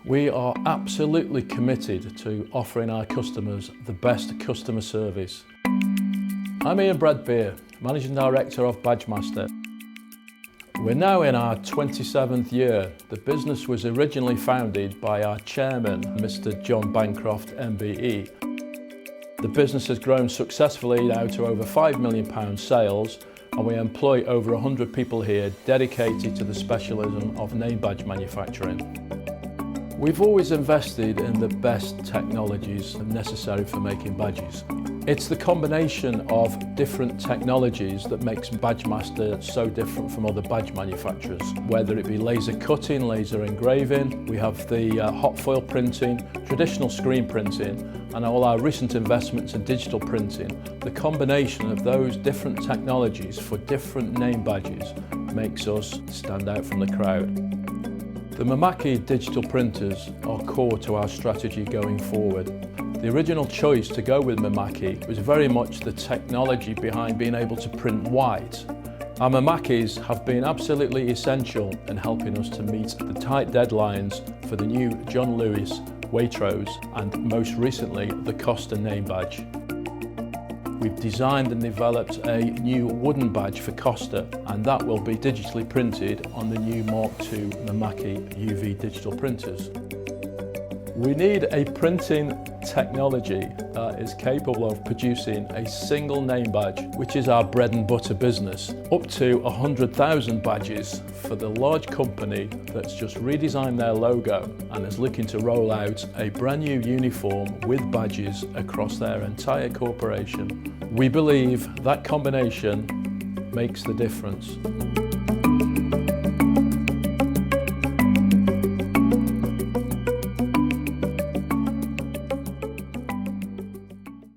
We are absolutely committed to offering our customers the best customer service. I'm Ian Bradbeer, Managing Director of Badgemaster. We're now in our 27th year. The business was originally founded by our chairman, Mr. John Bancroft, MBE. The business has grown successfully now to over £5 million sales, and we employ over 100 people here dedicated to the specialism of name badge manufacturing. We've always invested in the best technologies necessary for making badges. It's the combination of different technologies that makes Badgemaster so different from other badge manufacturers. Whether it be laser cutting, laser engraving, we have the hot foil printing, traditional screen printing, and all our recent investments in digital printing. The combination of those different technologies for different name badges makes us stand out from the crowd. The Mimaki digital printers are core to our strategy going forward. The original choice to go with Mimaki was very much the technology behind being able to print white. Our Mimakis have been absolutely essential in helping us to meet the tight deadlines for the new John Lewis, Waitrose, and most recently the Costa name badge. We've designed and developed a new wooden badge for Costa, and that will be digitally printed on the new Mark II Mimaki UV digital printers. We need a printing technology that is capable of producing a single name badge, which is our bread and butter business, up to 100,000 badges for the large company that's just redesigned their logo and is looking to roll out a brand new uniform with badges across their entire corporation. We believe that combination makes the difference.